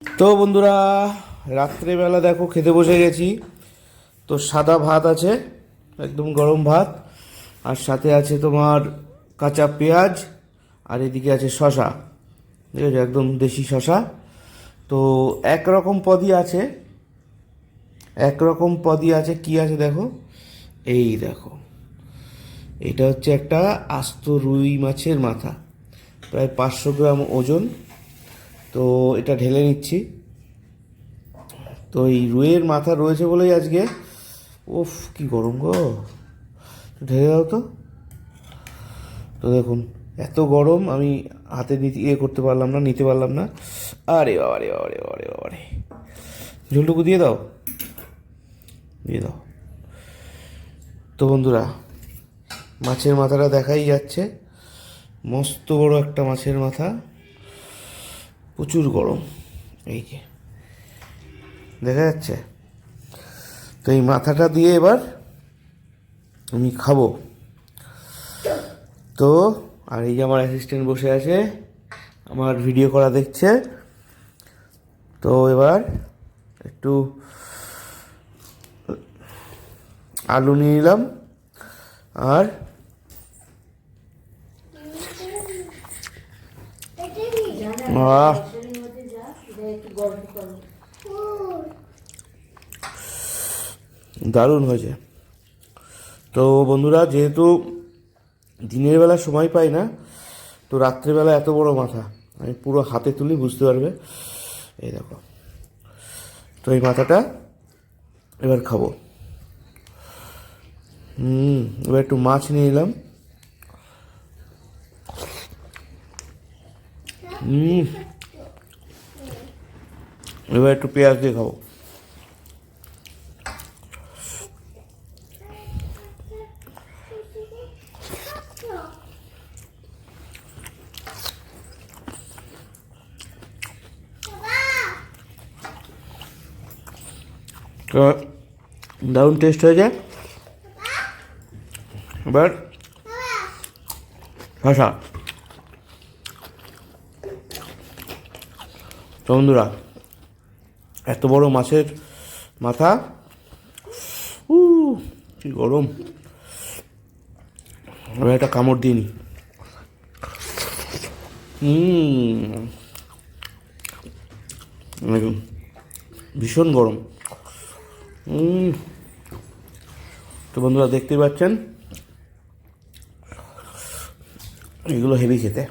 তো বন্ধুরা, রাত্রেবেলা দেখো খেতে বসে গেছি। তো সাদা ভাত আছে, একদম গরম ভাত, আর সাথে আছে তোমার কাঁচা পেঁয়াজ, আর এদিকে আছে শশা। ঠিক আছে, একদম দেশি শশা। তো একরকম পদই আছে, একরকম পদই আছে। কি আছে দেখো, এই দেখো, এটা হচ্ছে একটা আস্ত রুই মাছের মাথা, প্রায় 500 গ্রাম ওজন। তো এটা ঢেলে নিচ্ছি। তো এই রুইয়ের মাথা রয়েছে বলেই আজকে, উফ কি গরম গো, ঢেলে দাও তো। তো দেখুন, এত গরম আমি হাতে নিতে করতে পারলাম না, নিতে পারলাম না। আরে বাবা রে বাবা রে বাবা রে বাবা রে, ঝোলটুকু দিয়ে দাও, দিয়ে দাও। তো বন্ধুরা, মাছের মাথাটা দেখাই যাচ্ছে, মস্ত বড় একটা মাছের মাথা, প্রচুর গরম, এই যে দেখা যাচ্ছে। তো এই মাথাটা দিয়ে এবার আমি খাবো। তো আর এই যে আমার অ্যাসিস্ট্যান্ট বসে আছে, আমার ভিডিও করা দেখছে। তো এবার একটু আলু নিয়ে নিলাম, আর দারুণ হয়েছে। তো বন্ধুরা, যেহেতু দিনের বেলা সময় পাই না, তো রাত্রেবেলা এত বড় মাথা আমি পুরো হাতে তুলি, বুঝতে পারবে। এই দেখো, তো এই মাথাটা এবার খাবো। এবার একটু মাছ নিয়ে নিলাম। এবার একটু পেঁয়াজ দিয়ে খাবো। তো দারুণ টেস্ট হয়েছে। এবার শশা। তো বন্ধুরা, এত বড় মাছের মাথা, কি গরম। এবার একটা কামড় দিই নি। ভীষণ গরম। তো বন্ধুরা, দেখতেই পাচ্ছেন, এগুলো হেভি খেতে।